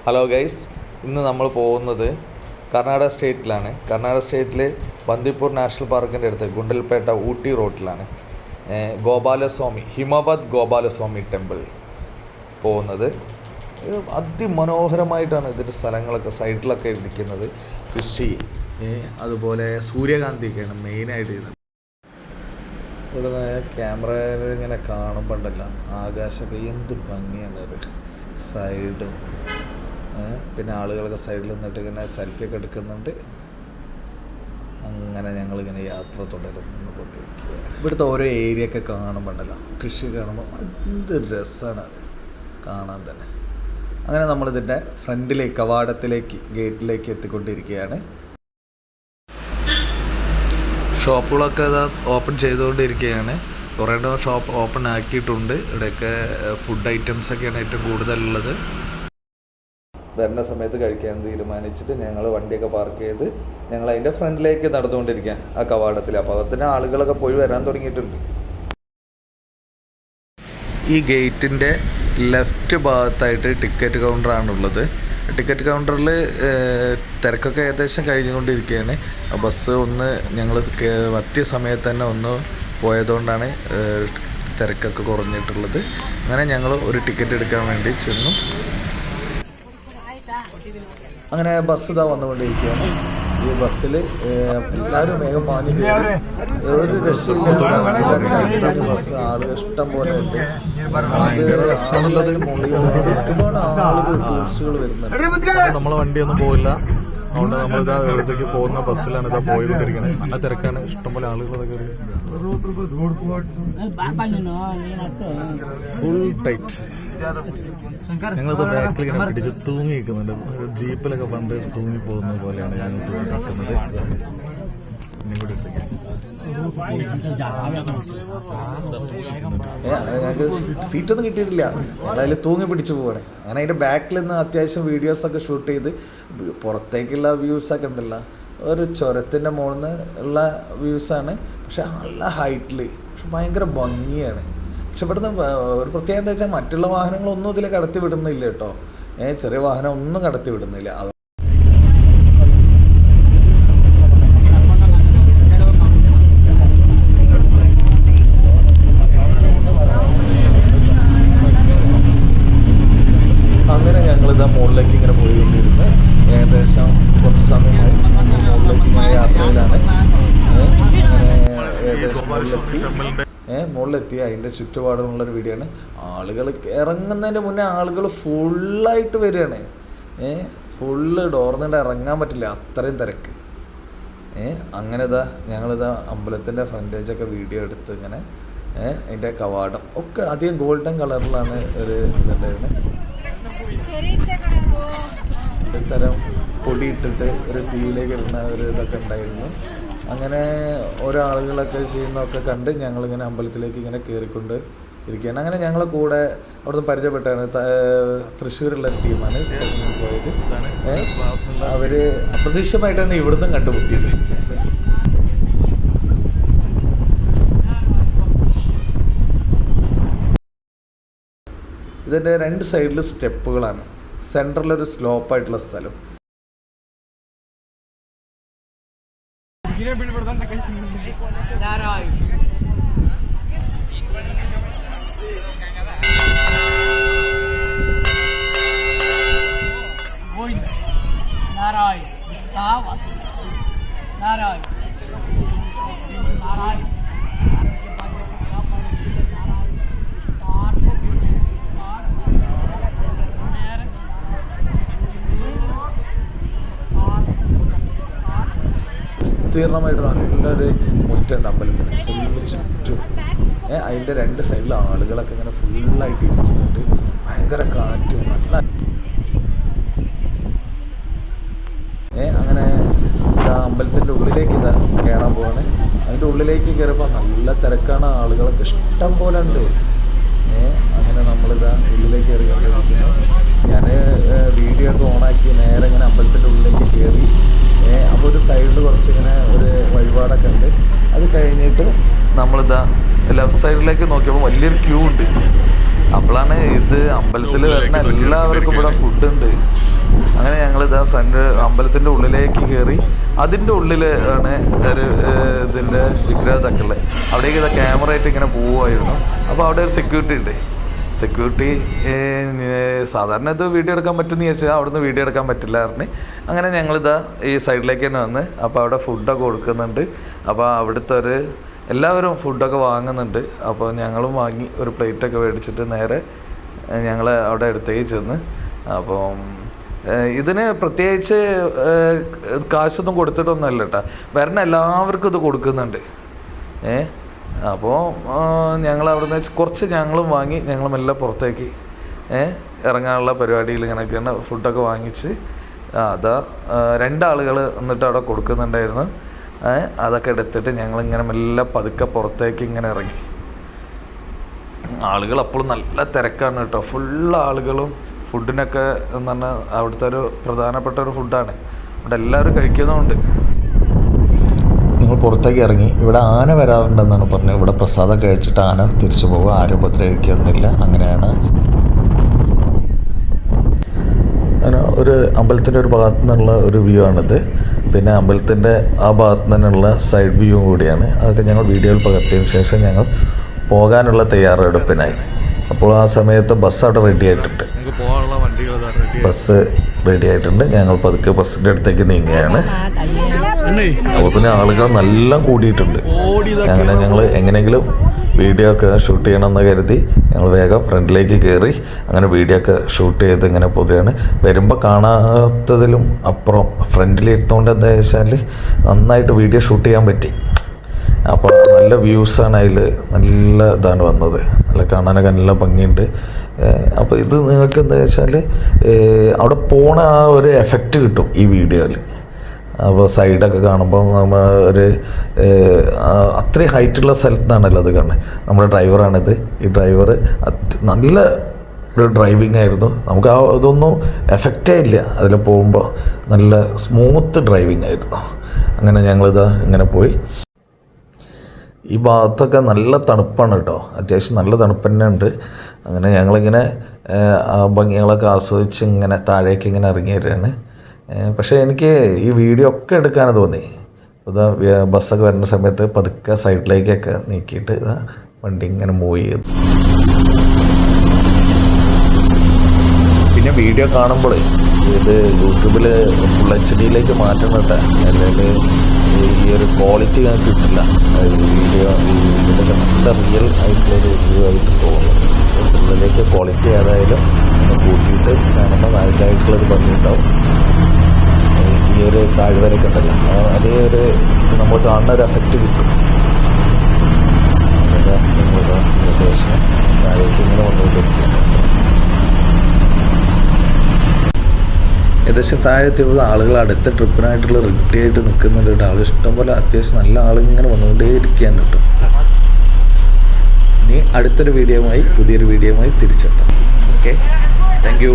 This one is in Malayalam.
ഹലോ ഗൈസ്, ഇന്ന് നമ്മൾ പോകുന്നത് കർണാടക സ്റ്റേറ്റിലാണ്. കർണാടക സ്റ്റേറ്റിൽ ബന്ദിപ്പൂർ നാഷണൽ പാർക്കിൻ്റെ അടുത്ത് ഗുണ്ടൽപേട്ട ഊട്ടി റോഡിലാണ് ഗോപാലസ്വാമി ഹിമവത് ഗോപാലസ്വാമി ടെമ്പിൾ പോകുന്നത്. അതിമനോഹരമായിട്ടാണ് ഇതിൻ്റെ സ്ഥലങ്ങളൊക്കെ സൈഡിലൊക്കെ ഇരിക്കുന്നത്. കൃഷി, അതുപോലെ സൂര്യകാന്തിയൊക്കെയാണ് മെയിനായിട്ട് ചെയ്യുന്നത്. ഇവിടെ ക്യാമറയിൽ ഇങ്ങനെ കാണുമ്പോണ്ടല്ലോ ആകാശമൊക്കെ എന്ത് ഭംഗിയാണ്. ഒരു സൈഡും പിന്നെ ആളുകളൊക്കെ സൈഡിൽ നിന്നിട്ട് ഇങ്ങനെ സെൽഫിയൊക്കെ എടുക്കുന്നുണ്ട്. അങ്ങനെ ഞങ്ങളിങ്ങനെ യാത്ര തുടർന്ന് കൊണ്ടിരിക്കുകയാണ്. ഇവിടുത്തെ ഓരോ ഏരിയ ഒക്കെ കാണുമ്പോണ്ടല്ലോ കൃഷി കാണുമ്പോൾ എന്ത് രസമാണ് കാണാൻ തന്നെ. അങ്ങനെ നമ്മളിതിൻ്റെ ഫ്രണ്ടിലേക്ക് കവാടത്തിലേക്ക് ഗേറ്റിലേക്ക് എത്തിക്കൊണ്ടിരിക്കുകയാണ്. ഷോപ്പുകളൊക്കെ ഓപ്പൺ ചെയ്തുകൊണ്ടിരിക്കുകയാണ്. കുറേ ഷോപ്പ് ഓപ്പൺ ആക്കിയിട്ടുണ്ട്. ഇവിടെയൊക്കെ ഫുഡ് ഐറ്റംസൊക്കെയാണ് ഏറ്റവും കൂടുതലുള്ളത്. വരുന്ന സമയത്ത് കഴിക്കാൻ തീരുമാനിച്ചിട്ട് ഞങ്ങൾ വണ്ടിയൊക്കെ പാർക്ക് ചെയ്ത് ഞങ്ങൾ അതിൻ്റെ ഫ്രണ്ടിലേക്ക് നടന്നുകൊണ്ടിരിക്കുക ആ കവാടത്തിൽ. അപ്പോൾ അതിന് ആളുകളൊക്കെ പോയി വരാൻ തുടങ്ങിയിട്ടുണ്ട്. ഈ ഗേറ്റിൻ്റെ ലെഫ്റ്റ് ഭാഗത്തായിട്ട് ടിക്കറ്റ് കൗണ്ടറാണുള്ളത്. ടിക്കറ്റ് കൗണ്ടറിൽ തിരക്കൊക്കെ ഏകദേശം കഴിഞ്ഞുകൊണ്ടിരിക്കുകയാണ്. ബസ് ഒന്ന് ഞങ്ങൾ എത്തിയ സമയത്ത് തന്നെ ഒന്ന് പോയതുകൊണ്ടാണ് തിരക്കൊക്കെ കുറഞ്ഞിട്ടുള്ളത്. അങ്ങനെ ഞങ്ങൾ ഒരു ടിക്കറ്റ് എടുക്കാൻ വേണ്ടി ചെന്നു. അങ്ങനെ ബസ് ഇതാ വന്നുകൊണ്ടിരിക്കുകയാണ്. ഈ ബസ്സിൽ എല്ലാവരും വേഗം പാഞ്ഞു കയറി. ഒരു രക്ഷയില്ലാത്ത ബസ്, ആളുകൾ ഇഷ്ടം പോലെ ഉണ്ട്. ഒരുപാട് ആളുകൾ ടൂറിസ്റ്റുകൾ വരുന്നുണ്ട്. നമ്മളെ വണ്ടിയൊന്നും പോയില്ല, അതുകൊണ്ട് നമ്മളിതാ ഇവിടത്തേക്ക് പോകുന്ന ബസ്സിലാണ് ഇതാ പോയിക്കൊണ്ടിരിക്കുന്നത്. നല്ല തിരക്കാണ്, ഇഷ്ടംപോലെ ആളുകളൊക്കെ ഫുൾ ടൈറ്റ്. ഞങ്ങളിത് ബാക്കിൽ ഇങ്ങനെ പിടിച്ച് തൂങ്ങി നിൽക്കുന്നുണ്ട്. ജീപ്പിലൊക്കെ പണ്ട് തൂങ്ങി പോകുന്നത് പോലെയാണ് ഞങ്ങൾ തൂങ്ങി തട്ടുന്നത്. ഞങ്ങൾക്ക് സീറ്റൊന്നും കിട്ടിയിട്ടില്ല, ഞങ്ങളതിൽ തൂങ്ങി പിടിച്ച് പോവാണ്. അങ്ങനെ അതിൻ്റെ ബാക്കിൽ നിന്ന് അത്യാവശ്യം വീഡിയോസൊക്കെ ഷൂട്ട് ചെയ്ത് പുറത്തേക്കുള്ള വ്യൂസൊക്കെ ഉണ്ടല്ലോ, ഒരു ചുരത്തിൻ്റെ മുകളിൽ നിന്ന് ഉള്ള വ്യൂസാണ്. പക്ഷെ നല്ല ഹൈറ്റിൽ, പക്ഷെ ഭയങ്കര ഭംഗിയാണ്. പക്ഷെ ഇവിടുന്ന് ഒരു പ്രത്യേകത എന്താ വെച്ചാൽ മറ്റുള്ള വാഹനങ്ങളൊന്നും ഇതിൽ കടത്തി വിടുന്നില്ല കേട്ടോ. ചെറിയ വാഹനം ഒന്നും കടത്തി വിടുന്നില്ല. അങ്ങനെ ഞങ്ങളിതാ മുകളിലേക്ക് ഇങ്ങനെ പോയിക്കൊണ്ടിരുന്നു. ഏകദേശം കുറച്ച് സമയമായി മുകളിലേക്ക് ഇങ്ങനെ യാത്രയിലാണ്. ഏകദേശം മുകളിലെത്തി അതിൻ്റെ ചുറ്റുപാടുമുള്ളൊരു വീഡിയോ ആണ്. ആളുകൾ ഇറങ്ങുന്നതിൻ്റെ മുന്നേ ആളുകൾ ഫുള്ളായിട്ട് വരികയാണ്. ഫുള്ള് ഡോർന്നിട്ട് ഇറങ്ങാൻ പറ്റില്ല, അത്രയും തിരക്ക്. അങ്ങനെ ഞങ്ങളിതാ അമ്പലത്തിൻ്റെ ഫ്രണ്ടേജൊക്കെ വീഡിയോ എടുത്ത് ഇങ്ങനെ അതിൻ്റെ കവാടം ഒക്കെ അധികം ഗോൾഡൻ കളറിലാണ് ഒരു ഇതുണ്ടായിരുന്നത്. ഒരു തരം പൊടി ഇട്ടിട്ട് ഒരു തീയിലേക്ക് ഇടുന്ന ഒരു ഇതൊക്കെ ഉണ്ടായിരുന്നു. അങ്ങനെ ഓരോ ആളുകളൊക്കെ ചെയ്യുന്നതൊക്കെ കണ്ട് ഞങ്ങളിങ്ങനെ അമ്പലത്തിലേക്ക് ഇങ്ങനെ കയറിക്കൊണ്ട് ഇരിക്കുകയാണ്. അങ്ങനെ ഞങ്ങളെ കൂടെ അവിടുന്ന് പരിചയപ്പെട്ടാണ്. തൃശ്ശൂരുള്ളൊരു ടീമാണ് പോയത്. അവർ അപ്രതീക്ഷിതമായിട്ടാണ് ഇവിടുന്ന് കണ്ടുമുട്ടിയത്. ഇതിൻ്റെ രണ്ട് സൈഡിൽ സ്റ്റെപ്പുകളാണ്, സെൻറ്ററിലൊരു സ്ലോപ്പായിട്ടുള്ള സ്ഥലം. വിസ്തീർണമായിട്ട് നല്ലൊരു മുറ്റുണ്ട് അമ്പലത്തിന് ഫുള്ള് ചുറ്റും. അതിൻ്റെ രണ്ട് സൈഡിൽ ആളുകളൊക്കെ ഇങ്ങനെ ഫുള്ളായിട്ട് ഇരിക്കുന്നുണ്ട്. ഭയങ്കര കാറ്റും നല്ല. അങ്ങനെ അമ്പലത്തിൻ്റെ ഉള്ളിലേക്ക് കയറാൻ പോവാണ്. അതിൻ്റെ ഉള്ളിലേക്ക് കയറിയപ്പോൾ നല്ല തിരക്കാണ്, ആളുകളൊക്കെ ഇഷ്ടം പോലെ ഉണ്ട്. അങ്ങനെ നമ്മളിതാ ഉള്ളിലേക്ക് കയറി കണ്ടിരിക്കുന്നു. ഞാൻ വീഡിയോ ഒക്കെ ഓണാക്കി നേരെ ഇങ്ങനെ അമ്പലത്തിൻ്റെ ഉള്ളിലേക്ക് കയറി. അപ്പോൾ ഒരു സൈഡിൽ കുറച്ചിങ്ങനെ ഒരു വഴിപാടൊക്കെ ഉണ്ട്. അത് കഴിഞ്ഞിട്ട് നമ്മളിതാ ലെഫ്റ്റ് സൈഡിലേക്ക് നോക്കിയപ്പോൾ വലിയൊരു ക്യൂ ഉണ്ട്. അപ്പോഴാണ് ഇത് അമ്പലത്തിൽ വരുന്ന എല്ലാവർക്കും ഇവിടെ ഫുഡ് ഉണ്ട്. അങ്ങനെ ഞങ്ങളിതാ ഫ്രണ്ട് അമ്പലത്തിൻ്റെ ഉള്ളിലേക്ക് കയറി. അതിൻ്റെ ഉള്ളിൽ ആണ് ഒരു ഇതിൻ്റെ വിഗ്രഹം ഇതൊക്കെ ഉള്ളത്. അവിടേക്ക് ഇതാ ക്യാമറ ആയിട്ട് ഇങ്ങനെ പോവുമായിരുന്നു. അപ്പോൾ അവിടെ ഒരു സെക്യൂരിറ്റി ഉണ്ട്. സെക്യൂരിറ്റി സാധാരണ ഇത് വീഡിയോ എടുക്കാൻ പറ്റുമെന്ന് ചോദിച്ചാൽ അവിടുന്ന് വീഡിയോ എടുക്കാൻ പറ്റില്ല പറഞ്ഞ് അങ്ങനെ ഞങ്ങളിതാ ഈ സൈഡിലേക്ക് തന്നെ വന്ന്. അപ്പോൾ അവിടെ ഫുഡൊക്കെ കൊടുക്കുന്നുണ്ട്. അപ്പോൾ അവിടുത്തെ എല്ലാവരും ഫുഡൊക്കെ വാങ്ങുന്നുണ്ട്. അപ്പോൾ ഞങ്ങളും വാങ്ങി ഒരു പ്ലേറ്റൊക്കെ മേടിച്ചിട്ട് നേരെ ഞങ്ങൾ അവിടെ അടുത്തേക്ക് ചെന്ന്. അപ്പം ഇതിന് പ്രത്യേകിച്ച് കാശൊന്നും കൊടുത്തിട്ടൊന്നുമല്ല കേട്ടോ, വരുന്ന എല്ലാവർക്കും ഇത് കൊടുക്കുന്നുണ്ട്. അപ്പോൾ ഞങ്ങൾ അവിടെ നിന്ന് കുറച്ച് ഞങ്ങളും വാങ്ങി ഞങ്ങൾ മെല്ലെ പുറത്തേക്ക് ഇറങ്ങാനുള്ള പരിപാടിയിൽ ഇങ്ങനെയൊക്കെയാണ് ഫുഡൊക്കെ വാങ്ങിച്ച്. അതാ 2 ആളുകൾ എന്നിട്ട് അവിടെ കൊടുക്കുന്നുണ്ടായിരുന്നു. അതൊക്കെ എടുത്തിട്ട് ഞങ്ങളിങ്ങനെ മെല്ലെ പതുക്കെ പുറത്തേക്ക് ഇങ്ങനെ ഇറങ്ങി. ആളുകൾ അപ്പോഴും നല്ല തിരക്കാണ് കേട്ടോ, ഫുള്ള് ആളുകളും. ഫുഡിനൊക്കെ എന്ന് പറഞ്ഞാൽ അവിടുത്തെ ഒരു പ്രധാനപ്പെട്ട ഒരു ഫുഡാണ്, അവിടെ എല്ലാവരും കഴിക്കുന്നുമുണ്ട്. നിങ്ങൾ പുറത്തേക്ക് ഇറങ്ങി. ഇവിടെ ആന വരാറുണ്ടെന്നാണ് പറഞ്ഞത്. ഇവിടെ പ്രസാദം കഴിച്ചിട്ട് ആന തിരിച്ചു പോകുക, ആരും ഉപദ്രവിക്കൊന്നുമില്ല. അങ്ങനെയാണ്. അങ്ങനെ ഒരു അമ്പലത്തിൻ്റെ ഒരു ഭാഗത്തു നിന്നുള്ള ഒരു വ്യൂ ആണിത്. പിന്നെ അമ്പലത്തിൻ്റെ ആ ഭാഗത്തു നിന്നുള്ള സൈഡ് വ്യൂ കൂടിയാണ്. അതൊക്കെ ഞങ്ങൾ വീഡിയോയിൽ പകർത്തിയതിന് ശേഷം ഞങ്ങൾ പോകാനുള്ള തയ്യാറെടുപ്പിനായി. അപ്പോൾ ആ സമയത്ത് ബസ് അവിടെ റെഡി ആയിട്ടുണ്ട്. ബസ് റെഡി ആയിട്ടുണ്ട്. ഞങ്ങൾ പതുക്കെ ബസ്സിൻ്റെ അടുത്തേക്ക് നീങ്ങുകയാണ്. അപ്പോൾ തന്നെ ആളുകൾ നല്ല കൂടിയിട്ടുണ്ട്. അങ്ങനെ ഞങ്ങൾ എങ്ങനെയെങ്കിലും വീഡിയോ ഒക്കെ ഷൂട്ട് ചെയ്യണമെന്ന് കരുതി ഞങ്ങൾ വേഗം ഫ്രണ്ടിലേക്ക് കയറി. അങ്ങനെ വീഡിയോ ഒക്കെ ഷൂട്ട് ചെയ്ത് ഇങ്ങനെ പോവുകയാണ്. വരുമ്പോൾ കാണാത്തതിലും അപ്പുറം ഫ്രണ്ടിലിരുത്തുകൊണ്ട് എന്താ വെച്ചാൽ നന്നായിട്ട് വീഡിയോ ഷൂട്ട് ചെയ്യാൻ പറ്റി. അപ്പോൾ നല്ല വ്യൂസാണ് അതിൽ, നല്ല ഇതാണ് വന്നത്. നല്ല കാണാനൊക്കെ നല്ല ഭംഗിയുണ്ട്. അപ്പോൾ ഇത് നിങ്ങൾക്ക് എന്താ വെച്ചാൽ അവിടെ പോണ ആ ഒരു എഫക്റ്റ് കിട്ടും ഈ വീഡിയോയിൽ. അപ്പോൾ സൈഡൊക്കെ കാണുമ്പോൾ നമ്മൾ അത്രയും ഹൈറ്റുള്ള സ്ഥലത്താണല്ലോ അത് കാണുന്നത്. നമ്മുടെ ഡ്രൈവറാണിത്. ഈ ഡ്രൈവർ നല്ല ഒരു ഡ്രൈവിംഗ് ആയിരുന്നു. നമുക്ക് ഇതൊന്നും എഫക്റ്റേ ഇല്ല അതിൽ പോകുമ്പോൾ. നല്ല സ്മൂത്ത് ഡ്രൈവിംഗ് ആയിരുന്നു. അങ്ങനെ ഞങ്ങളിതാ ഇങ്ങനെ പോയി. ഈ ഭാഗത്തൊക്കെ നല്ല തണുപ്പാണ് കേട്ടോ, അത്യാവശ്യം നല്ല തണുപ്പ് തന്നെ ഉണ്ട്. അങ്ങനെ ഞങ്ങളിങ്ങനെ ആ ഭംഗികളൊക്കെ ആസ്വദിച്ച് ഇങ്ങനെ താഴേക്ക് ഇങ്ങനെ ഇറങ്ങി വരികയാണ്. പക്ഷേ എനിക്ക് ഈ വീഡിയോ ഒക്കെ എടുക്കാൻ തോന്നി. ഇതാ ബസ്സൊക്കെ വരുന്ന സമയത്ത് പതുക്കെ സൈഡിലേക്കൊക്കെ നീക്കിയിട്ട് ഇതാ വണ്ടി ഇങ്ങനെ മൂവ് ചെയ്തു. പിന്നെ വീഡിയോ കാണുമ്പോൾ ഇത് യൂട്യൂബിൽ ഫുൾ HD മാറ്റണം കേട്ടോ, അല്ലെങ്കിൽ ഈ ഒരു ക്വാളിറ്റി ഞങ്ങൾക്ക് കിട്ടില്ല. വീഡിയോ ഇതിൻ്റെ നല്ല റിയൽ ആയിട്ടുള്ളൊരു വ്യൂ ആയിട്ട് തോന്നുന്നു. ഫുള്ളിലേക്ക് ക്വാളിറ്റി ഏതായാലും കൂട്ടിയിട്ട് കാണുമ്പോൾ അതിൻ്റെതായിട്ടുള്ളൊരു ഭംഗി ഉണ്ടാവും. ഈ ഒരു താഴ്വരയൊക്കെ ഉണ്ടല്ലോ, അതേ ഒരു നമ്മൾ കാണുന്ന ഒരു എഫക്റ്റ് കിട്ടും. ഏകദേശം താഴേക്ക് ഇങ്ങനെ വന്നുകൊണ്ടിരിക്കുന്നു. ഏകദേശം താഴെത്തിയുള്ള ആളുകൾ അടുത്ത ട്രിപ്പിനായിട്ടുള്ള റെഡി ആയിട്ട് നിൽക്കുന്നുണ്ട് കേട്ടോ. ആൾ ഇഷ്ടംപോലെ അത്യാവശ്യം നല്ല ആളിങ്ങനെ വന്നുകൊണ്ടേ ഇരിക്കുകയാണ് കേട്ടോ. ഇനി അടുത്തൊരു വീഡിയോയുമായി പുതിയൊരു വീഡിയോയുമായി തിരിച്ചെത്താം. Okay, thank U.